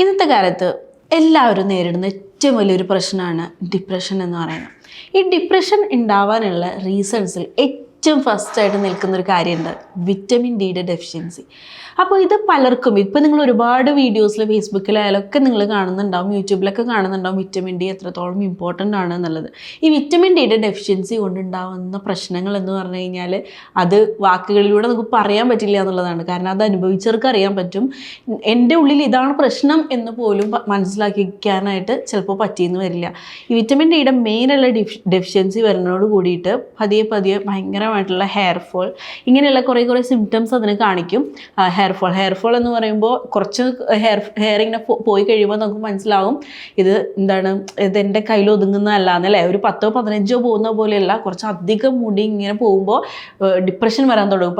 ഇന്നത്തെ കാലത്ത് എല്ലാവരും നേരിടുന്ന ഏറ്റവും വലിയൊരു പ്രശ്നമാണ് ഡിപ്രഷൻ എന്ന് പറയുന്നത്. ഈ ഡിപ്രഷൻ ഉണ്ടാവാനുള്ള റീസൺസിൽ ഏറ്റവും ഫസ്റ്റായിട്ട് നിൽക്കുന്നൊരു കാര്യമുണ്ട്, വിറ്റമിൻ ഡിയുടെ ഡെഫിഷ്യൻസി. അപ്പോൾ ഇത് പലർക്കും ഇപ്പം നിങ്ങൾ ഒരുപാട് വീഡിയോസിൽ ഫേസ്ബുക്കിലായാലൊക്കെ നിങ്ങൾ കാണുന്നുണ്ടാവും, യൂട്യൂബിലൊക്കെ കാണുന്നുണ്ടാവും വിറ്റമിൻ ഡി എത്രത്തോളം ഇമ്പോർട്ടൻ്റ് ആണ് എന്നുള്ളത്. ഈ വിറ്റമിൻ ഡിയുടെ ഡെഫിഷ്യൻസി കൊണ്ടുണ്ടാകുന്ന പ്രശ്നങ്ങൾ എന്ന് പറഞ്ഞു കഴിഞ്ഞാൽ അത് വാക്കുകളിലൂടെ നമുക്ക് പറയാൻ പറ്റില്ല എന്നുള്ളതാണ്. കാരണം അത് അനുഭവിച്ചവർക്ക് അറിയാൻ പറ്റും. എൻ്റെ ഉള്ളിൽ ഇതാണ് പ്രശ്നം എന്ന് പോലും മനസ്സിലാക്കിക്കാനായിട്ട് ചിലപ്പോൾ പറ്റിയെന്ന് വരില്ല. ഈ വിറ്റമിൻ ഡിയുടെ മെയിനുള്ള ഡെഫിഷ്യൻസി വരുന്നതോട് കൂടിയിട്ട് പതിയെ പതിയെ ഭയങ്കരമായിട്ടുള്ള ഹെയർ ഫോൾ, ഇങ്ങനെയുള്ള കുറേ സിംറ്റംസ് അതിന് കാണിക്കും. ഹെയർ ഫോൾ എന്ന് പറയുമ്പോൾ കുറച്ച് ഹെയർ ഇങ്ങനെ പോയി കഴിയുമ്പോൾ നമുക്ക് മനസ്സിലാവും ഇത് എന്താണ്, ഇതെൻ്റെ കയ്യിൽ ഒതുങ്ങുന്നതല്ല എന്നല്ലേ. ഒരു 10-15 പോകുന്ന പോലെയല്ല, കുറച്ച് അധികം മുടി ഇങ്ങനെ പോകുമ്പോൾ ഡിപ്രഷൻ വരാൻ തുടങ്ങും.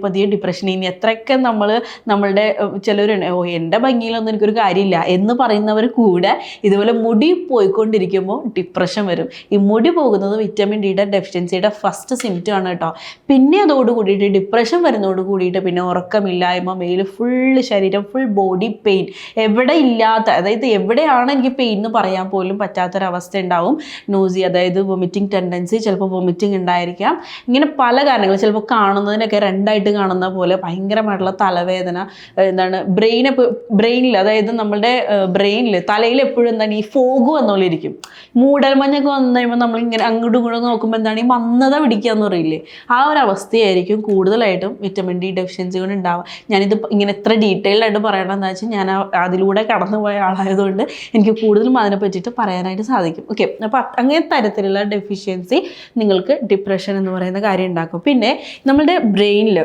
പതിയെ ഡിപ്രഷൻ. ഇനി എത്രയൊക്കെ നമ്മളുടെ ചിലവരുണ്ട്, എൻ്റെ ഭംഗിയിലൊന്നും എനിക്കൊരു കാര്യമില്ല എന്ന് പറയുന്നവർ കൂടെ ഇതുപോലെ മുടി പോയിക്കൊണ്ടിരിക്കുമ്പോൾ ഡിപ്രഷൻ വരും. ഈ മുടി പോകുന്നത് വിറ്റമിൻ ഡിയുടെ ഡെഫിഷ്യൻസിയുടെ ഫസ്റ്റ് സിംറ്റം ആണ് കേട്ടോ. പിന്നെ അതോട് കൂടിയിട്ട് ഡിപ്രഷൻ വരുന്നതോട് കൂടിയിട്ട് പിന്നെ ഉറക്കമില്ലായ്മ, മേല് ഫുള്ള് ശരീരം ഫുൾ ബോഡി പെയിൻ, എവിടെ ഇല്ലാത്ത, അതായത് എവിടെയാണ് എനിക്ക് പെയിൻ എന്ന് പറയാൻ പോലും പറ്റാത്തൊരവസ്ഥ ഉണ്ടാവും. നോസി, അതായത് വൊമിറ്റിംഗ് ടെൻഡൻസി, ചിലപ്പോൾ വൊമിറ്റിംഗ് ഉണ്ടായിരിക്കാം. ഇങ്ങനെ പല കാരണങ്ങൾ, ചിലപ്പോൾ കാണുന്നതിനൊക്കെ രണ്ടായിട്ട് കാണുന്ന പോലെ ഭയങ്കരമായിട്ടുള്ള തലവേദന, എന്താണ് ബ്രെയിനിൽ, അതായത് നമ്മളുടെ ബ്രെയിനിൽ തലയിൽ എപ്പോഴും എന്താണ് ഈ ഫോഗ് വന്നോലെ ഇരിക്കും. മൂടൽമഞ്ഞൊക്കെ വന്നു കഴിയുമ്പോൾ നമ്മളിങ്ങനെ അങ്ങോട്ടും ഇങ്ങോട്ടും നോക്കുമ്പോൾ എന്താണ് ഈ മന്ദത പിടിക്കുക എന്ന് പറയില്ലേ, ആ ഒരു അവസ്ഥയായിരിക്കും കൂടുതലായിട്ടും വിറ്റമിൻ ഡി ഡെഫിഷ്യൻസി കൊണ്ട് ഉണ്ടാവുക. ഞാനിത് ഇങ്ങനെ എത്ര ഡീറ്റെയിൽഡ് ആയിട്ട് പറയണമെന്ന് വെച്ചാൽ ഞാൻ അതിലൂടെ കടന്നുപോയ ആളായതുകൊണ്ട് എനിക്ക് കൂടുതലും അതിനെ പറ്റിയിട്ട് പറയാനായിട്ട് സാധിക്കും. ഓക്കെ, അപ്പോൾ അങ്ങനെ തരത്തിലുള്ള ഡെഫിഷ്യൻസി നിങ്ങൾക്ക് ഡിപ്രഷൻ എന്ന് പറയുന്ന കാര്യം ഉണ്ടാക്കും. പിന്നെ നമ്മളുടെ ബ്രെയിനിൽ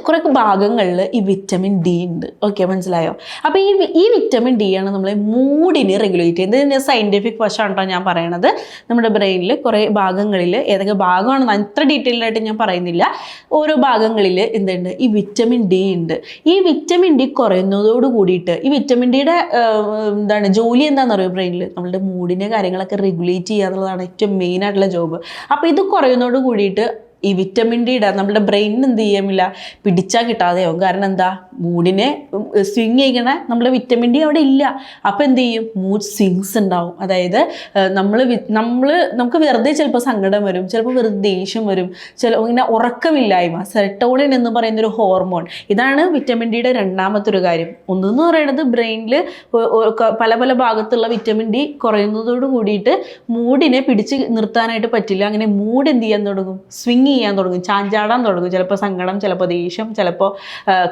കുറേ ഭാഗങ്ങളിൽ ഈ വിറ്റമിൻ ഡി ഉണ്ട്. ഓക്കെ, മനസ്സിലായോ? അപ്പോൾ ഈ വിറ്റമിൻ ഡി ആണ് നമ്മളെ മൂഡിനെ റെഗുലേറ്റ് ചെയ്യുന്നത്. ഇതിൻ്റെ സയൻറ്റിഫിക് വശമാണ് കേട്ടോ ഞാൻ പറയണത്. നമ്മുടെ ബ്രെയിനിൽ കുറേ ഭാഗങ്ങളിൽ, ഏതൊക്കെ ഭാഗമാണെന്ന് അത്ര ഡീറ്റെയിൽഡായിട്ട് ഞാൻ പറയുന്നില്ല, ഓരോ ഭാഗങ്ങളിൽ എന്തുണ്ട്, ഈ വിറ്റമിൻ ഡി ഉണ്ട്. ഈ വിറ്റമിൻ ഡി കുറയുന്നതോട് കൂടിയിട്ട് ഈ വിറ്റമിൻ ഡിയുടെ എന്താണ് ജോലി എന്താണെന്ന് അറിയോ? ബ്രെയിനിൽ നമ്മളുടെ മൂഡിൻ്റെ കാര്യങ്ങളൊക്കെ റെഗുലേറ്റ് ചെയ്യുക എന്നുള്ളതാണ് ഏറ്റവും മെയിനായിട്ടുള്ള ജോബ്. അപ്പോൾ ഇത് കുറയുന്നതോട് കൂടിയിട്ട് ഈ വിറ്റമിൻ ഡിയുടെ നമ്മുടെ ബ്രെയിനിന് എന്ത് ചെയ്യാമില്ല, പിടിച്ചാൽ കിട്ടാതെയാവും. കാരണം എന്താ, മൂഡിനെ സ്വിങ് ചെയ്യണ നമ്മുടെ വിറ്റമിൻ ഡി അവിടെ ഇല്ല. അപ്പോൾ എന്ത് ചെയ്യും, മൂഡ് സ്വിങ്സ് ഉണ്ടാവും. അതായത് നമുക്ക് വെറുതെ ചിലപ്പോൾ സങ്കടം വരും, ചിലപ്പോൾ വെറുതെ ദേഷ്യം വരും, ഇങ്ങനെ ഉറക്കമില്ലായ്മ, സെറട്ടോണിൻ എന്ന് പറയുന്നൊരു ഹോർമോൺ. ഇതാണ് വിറ്റമിൻ ഡിയുടെ രണ്ടാമത്തെ ഒരു കാര്യം. ഒന്നെന്ന് പറയുന്നത് ബ്രെയിനിൽ പല ഭാഗത്തുള്ള വിറ്റമിൻ ഡി കുറയുന്നതോട് കൂടിയിട്ട് മൂഡിനെ പിടിച്ച് നിർത്താനായിട്ട് പറ്റില്ല. അങ്ങനെ മൂഡ് എന്ത് ചെയ്യാൻ തുടങ്ങും, സ്വിങ് ചെയ്യാൻ തുടങ്ങും, ചാഞ്ചാടാൻ തുടങ്ങും. ചിലപ്പോൾ സങ്കടം, ചിലപ്പോൾ ദേഷ്യം, ചിലപ്പോൾ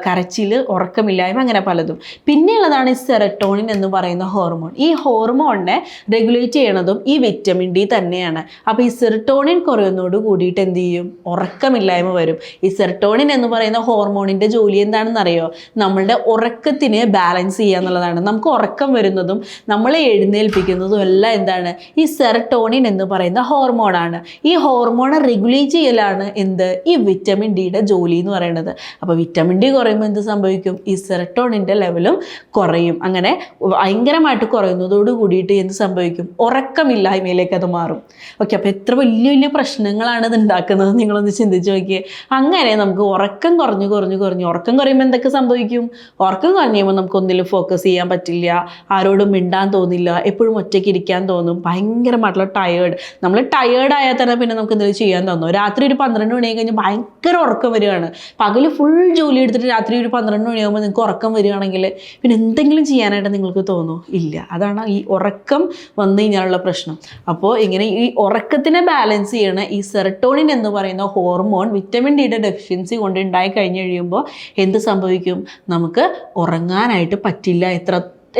കരച്ചിൽ, ഉറക്കമില്ലായ്മ, അങ്ങനെ പലതും. പിന്നെയുള്ളതാണ് ഈ സെറട്ടോണിൻ എന്ന് പറയുന്ന ഹോർമോൺ. ഈ ഹോർമോണിനെ റെഗുലേറ്റ് ചെയ്യണതും ഈ വിറ്റമിൻ ഡി തന്നെയാണ്. അപ്പോൾ ഈ സെറട്ടോണിൻ കുറയുന്നതോട് കൂടിയിട്ട് എന്ത് ചെയ്യും, ഉറക്കമില്ലായ്മ വരും. ഈ സെറട്ടോണിൻ എന്ന് പറയുന്ന ഹോർമോണിൻ്റെ ജോലി എന്താണെന്ന് അറിയോ? നമ്മളുടെ ഉറക്കത്തിനെ ബാലൻസ് ചെയ്യുക എന്നുള്ളതാണ്. നമുക്ക് ഉറക്കം വരുന്നതും നമ്മളെ എഴുന്നേൽപ്പിക്കുന്നതും എല്ലാം എന്താണ്, ഈ സെറട്ടോണിൻ എന്ന് പറയുന്ന ഹോർമോണാണ്. ഈ ഹോർമോണെ റെഗുലേറ്റ് ചെയ്യലാണ് എന്ത്, ഈ വിറ്റമിൻ ഡിയുടെ ജോലി എന്ന് പറയുന്നത്. അപ്പോൾ വിറ്റമിൻ ഡി കുറയുമ്പോൾ എന്ത് സംഭവിക്കും, ഈ സെറട്ടോണിൻ്റെ ലെവലും കുറയും. അങ്ങനെ ഭയങ്കരമായിട്ട് കുറയുന്നതോട് കൂടിയിട്ട് എന്ത് സംഭവിക്കും, ഉറക്കമില്ലായ്മയിലേക്ക് അത് മാറും. ഓക്കെ, അപ്പോൾ എത്ര വലിയ പ്രശ്നങ്ങളാണ് ഇത് ഉണ്ടാക്കുന്നത് നിങ്ങളൊന്ന് ചിന്തിച്ച് നോക്കിയേ. അങ്ങനെ നമുക്ക് ഉറക്കം കുറഞ്ഞ് ഉറക്കം കുറയുമ്പോൾ എന്തൊക്കെ സംഭവിക്കും, ഉറക്കം കുറഞ്ഞ് കഴിയുമ്പോൾ നമുക്ക് ഒന്നിലും ഫോക്കസ് ചെയ്യാൻ പറ്റില്ല, ആരോടും മിണ്ടാൻ തോന്നില്ല, എപ്പോഴും ഒറ്റയ്ക്ക് ഇരിക്കാൻ തോന്നും, ഭയങ്കരമായിട്ടുള്ള നമ്മൾ ടയേർഡായാൽ തന്നെ പിന്നെ നമുക്ക് എന്തെങ്കിലും ചെയ്യാൻ തോന്നും. രാത്രി ഒരു 12 മണി കഴിഞ്ഞ് ഭയങ്കര ഉറക്കം വരികയാണ്. പകൽ ഫുൾ ജോലി എടുത്തിട്ട് രാത്രി ഒരു 12 മണിയാകുമ്പോൾ നിങ്ങൾക്ക് ഉറക്കം വരികയാണെങ്കിൽ പിന്നെ എന്തെങ്കിലും ചെയ്യാനായിട്ട് നിങ്ങൾക്ക് തോന്നും ഇല്ല. അതാണ് ഈ ഉറക്കം വന്നു കഴിഞ്ഞാലുള്ള പ്രശ്നം. അപ്പോൾ ഇങ്ങനെ ഈ ഉറക്കത്തിനെ ബാലൻസ് ചെയ്യണ ഈ സെറട്ടോണിൻ എന്ന് പറയുന്ന ഹോർമോൺ വിറ്റമിൻ ഡിയുടെ ഡെഫിഷ്യൻസി കൊണ്ട് ഉണ്ടായി കഴിഞ്ഞ് കഴിയുമ്പോൾ എന്ത് സംഭവിക്കും, നമുക്ക് ഉറങ്ങാനായിട്ട് പറ്റില്ല.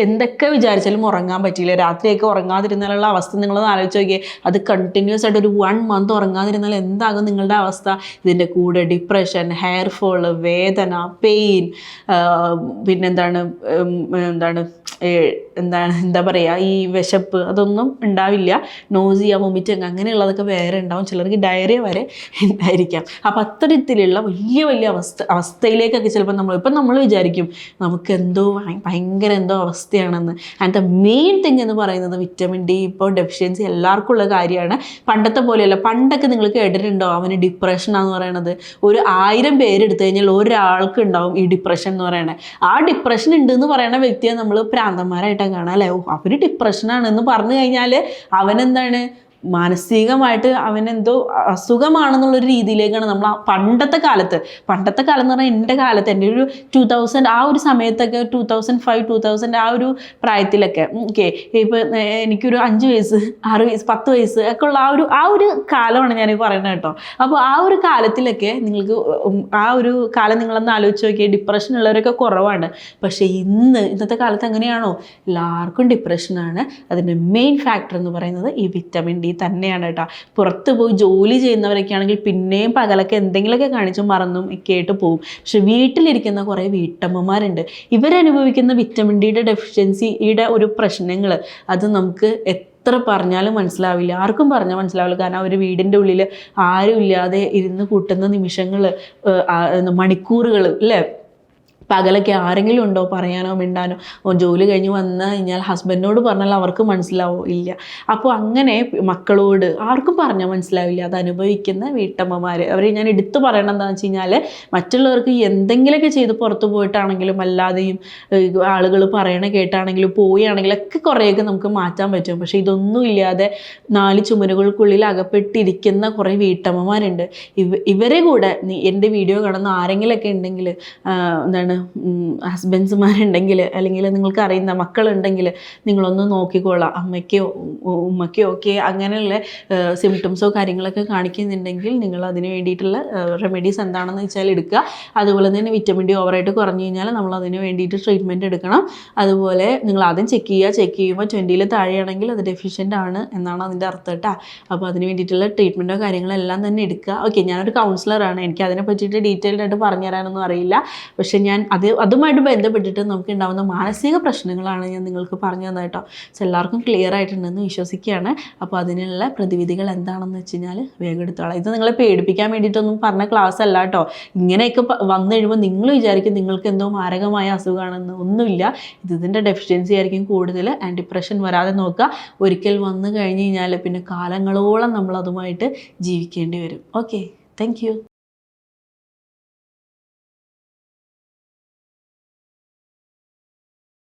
എന്തൊക്കെ വിചാരിച്ചാലും ഉറങ്ങാൻ പറ്റില്ല. രാത്രിയൊക്കെ ഉറങ്ങാതിരുന്നാലുള്ള അവസ്ഥ നിങ്ങളൊന്ന് ആലോചിച്ച് നോക്കിയേ. അത് കണ്ടിന്യൂസ് ആയിട്ട് ഒരു 1 മന്ത് ഉറങ്ങാതിരുന്നാൽ എന്താകും നിങ്ങളുടെ അവസ്ഥ? ഇതിൻ്റെ കൂടെ ഡിപ്രഷൻ, ഹെയർ ഫോള്, വേദന, പെയിൻ, പിന്നെന്താണ് എന്താ പറയുക, ഈ വിശപ്പ് അതൊന്നും ഉണ്ടാവില്ല. നോസിയ, വൊമിറ്റിങ് അങ്ങനെയുള്ളതൊക്കെ വേറെ ഉണ്ടാവും. ചിലർക്ക് ഡയറിയ വരെ ഉണ്ടായിരിക്കാം. അപ്പം അത്തരത്തിലുള്ള വലിയ വലിയ അവസ്ഥയിലേക്കൊക്കെ ചിലപ്പോൾ നമ്മൾ വിചാരിക്കും നമുക്ക് ഭയങ്കര എന്തോ അവസ്ഥയാണെന്ന്. ആൻഡ് ദ മെയിൻ തിങ് എന്ന് പറയുന്നത് വിറ്റമിൻ ഡി ഇപ്പോൾ ഡെഫിഷ്യൻസി എല്ലാവർക്കും ഉള്ള കാര്യമാണ്. പണ്ടത്തെ പോലെയല്ല. പണ്ടൊക്കെ നിങ്ങൾ കേട്ടിട്ടുണ്ടോ അവന് ഡിപ്രഷനാന്ന് പറയണത്? ഒരു 1000 പേരെടുത്തു കഴിഞ്ഞാൽ ഒരാൾക്ക് ഉണ്ടാവും ഈ ഡിപ്രഷൻ എന്ന് പറയണത്. ആ ഡിപ്രഷൻ ഉണ്ട് എന്ന് പറയുന്ന വ്യക്തിയെ നമ്മൾ പ്രാന്തന്മാരായിട്ടാണ് കാണാം അല്ലേ. അവന് ഡിപ്രഷനാണെന്ന് പറഞ്ഞു കഴിഞ്ഞാൽ അവനെന്താണ്, മാനസികമായിട്ട് അവനെന്തോ അസുഖമാണെന്നുള്ളൊരു രീതിയിലേക്കാണ് നമ്മൾ പണ്ടത്തെ കാലം എന്ന് പറഞ്ഞാൽ എൻ്റെ കാലത്ത്, എൻ്റെ ഒരു 2000 ആ ഒരു സമയത്തൊക്കെ 2005 2000 ആ ഒരു പ്രായത്തിലൊക്കെ ഓക്കെ, ഇപ്പോൾ എനിക്കൊരു 5 വയസ്സ് 6 വയസ്സ് 10 വയസ്സ് ഒക്കെ ഉള്ള ആ ഒരു കാലമാണ് ഞാൻ പറയുന്നത് കേട്ടോ. അപ്പോൾ ആ ഒരു കാലത്തിലൊക്കെ നിങ്ങൾക്ക് ആ ഒരു കാലം നിങ്ങളൊന്ന് ആലോചിച്ച് നോക്കിയാൽ ഡിപ്രഷൻ ഉള്ളവരൊക്കെ കുറവാണ്. പക്ഷേ ഇന്നത്തെ കാലത്ത് എങ്ങനെയാണോ എല്ലാവർക്കും ഡിപ്രഷനാണ്. അതിൻ്റെ മെയിൻ ഫാക്ടർ എന്ന് പറയുന്നത് ഈ വിറ്റമിൻ ഡി തന്നെയാണ് കേട്ടോ. പുറത്ത് പോയി ജോലി ചെയ്യുന്നവരൊക്കെ ആണെങ്കിൽ പിന്നെയും പകലൊക്കെ എന്തെങ്കിലുമൊക്കെ കാണിച്ചും മറന്നും ഒക്കെ ആയിട്ട് പോകും. പക്ഷെ വീട്ടിലിരിക്കുന്ന കുറേ വീട്ടമ്മമാരുണ്ട്, ഇവരനുഭവിക്കുന്ന വിറ്റമിൻ ഡിയുടെ ഡെഫിഷ്യൻസിയുടെ ഒരു പ്രശ്നങ്ങൾ അത് നമുക്ക് എത്ര പറഞ്ഞാലും മനസ്സിലാവില്ല. ആർക്കും പറഞ്ഞാൽ മനസ്സിലാവില്ല. കാരണം അവർ വീടിൻ്റെ ഉള്ളിൽ ആരും ഇല്ലാതെ ഇരുന്ന് കൂട്ടുന്ന നിമിഷങ്ങൾ, മണിക്കൂറുകൾ അല്ലേ. പകലൊക്കെ ആരെങ്കിലും ഉണ്ടോ പറയാനോ മിണ്ടാനോ? ജോലി കഴിഞ്ഞ് വന്നു കഴിഞ്ഞാൽ ഹസ്ബൻഡിനോട് പറഞ്ഞാൽ അവർക്ക് മനസ്സിലാവോ? ഇല്ല. അപ്പോൾ അങ്ങനെ മക്കളോട് ആർക്കും പറഞ്ഞാൽ മനസ്സിലാവില്ല. അത് അനുഭവിക്കുന്ന വീട്ടമ്മമാർ അവരെ ഞാൻ എടുത്തു പറയണം. എന്താണെന്ന് വെച്ച് കഴിഞ്ഞാൽ മറ്റുള്ളവർക്ക് എന്തെങ്കിലുമൊക്കെ ചെയ്ത് പുറത്ത് പോയിട്ടാണെങ്കിലും അല്ലാതെയും ആളുകൾ പറയണ കേട്ടാണെങ്കിലും പോവുകയാണെങ്കിലും ഒക്കെ കുറേയൊക്കെ നമുക്ക് മാറ്റാൻ പറ്റും. പക്ഷേ ഇതൊന്നും ഇല്ലാതെ 4 ചുമരുകൾക്കുള്ളിൽ അകപ്പെട്ടിരിക്കുന്ന കുറേ വീട്ടമ്മമാരുണ്ട്. ഇവരെ കൂടെ എൻ്റെ വീഡിയോ കാണുന്ന ആരെങ്കിലുമൊക്കെ ഉണ്ടെങ്കിൽ, ഹസ്ബൻഡ്സുമാരുണ്ടെങ്കിൽ അല്ലെങ്കിൽ നിങ്ങൾക്ക് അറിയുന്ന മക്കളുണ്ടെങ്കിൽ നിങ്ങളൊന്ന് നോക്കിക്കോളാം. അമ്മയ്ക്കോ ഉമ്മയ്ക്കോ ഒക്കെ അങ്ങനെയുള്ള സിംറ്റംസോ കാര്യങ്ങളൊക്കെ കാണിക്കുന്നുണ്ടെങ്കിൽ നിങ്ങൾ അതിന് വേണ്ടിയിട്ടുള്ള റെമഡീസ് എന്താണെന്ന് വെച്ചാൽ എടുക്കുക. അതുപോലെ തന്നെ വിറ്റമിൻ ഡി ഓവറായിട്ട് കുറഞ്ഞു കഴിഞ്ഞാൽ നമ്മൾ അതിന് വേണ്ടിയിട്ട് ട്രീറ്റ്മെൻറ്റ് എടുക്കണം. അതുപോലെ നിങ്ങൾ ആദ്യം ചെക്ക് ചെയ്യുമ്പോൾ 20ൽ താഴെയാണെങ്കിൽ അത് ഡെഫിഷ്യൻ്റ് ആണ് എന്നാണ് അതിൻ്റെ അർത്ഥം കേട്ടോ. അപ്പോൾ അതിന് വേണ്ടിയിട്ടുള്ള ട്രീറ്റ്മെൻറ്റോ കാര്യങ്ങളെല്ലാം തന്നെ എടുക്കുക. ഓക്കെ, ഞാനൊരു കൗൺസിലറാണ്, എനിക്ക് അതിനെ പറ്റിയിട്ട് ഡീറ്റെയിൽഡ് ആയിട്ട് പറഞ്ഞു തരാനൊന്നും അറിയില്ല. പക്ഷേ ഞാൻ അതുമായിട്ട് ബന്ധപ്പെട്ടിട്ട് നമുക്ക് ഉണ്ടാകുന്ന മാനസിക പ്രശ്നങ്ങളാണ് ഞാൻ നിങ്ങൾക്ക് പറഞ്ഞു തന്നത് കേട്ടോ. സോ എല്ലാവർക്കും ക്ലിയർ ആയിട്ടുണ്ടെന്ന് വിശ്വസിക്കുകയാണ്. അപ്പോൾ അതിനുള്ള പ്രതിവിധികൾ എന്താണെന്ന് വെച്ച് കഴിഞ്ഞാൽ വേഗം എടുത്തോളാം. ഇത് നിങ്ങളെ പേടിപ്പിക്കാൻ വേണ്ടിയിട്ടൊന്നും പറഞ്ഞ ക്ലാസ് അല്ല കേട്ടോ. ഇങ്ങനെയൊക്കെ വന്നു കഴിയുമ്പോൾ നിങ്ങൾ വിചാരിക്കും നിങ്ങൾക്ക് എന്തോ മാരകമായ അസുഖമാണെന്ന്. ഒന്നുമില്ല, ഇതിൻ്റെ ഡെഫിഷ്യൻസി ആയിരിക്കും കൂടുതൽ. ആൻഡ് ഡിപ്രഷൻ വരാതെ നോക്കുക. ഒരിക്കൽ വന്നു കഴിഞ്ഞ് കഴിഞ്ഞാൽ പിന്നെ കാലങ്ങളോളം നമ്മൾ അതുമായിട്ട് ജീവിക്കേണ്ടി വരും. Okay, thank you.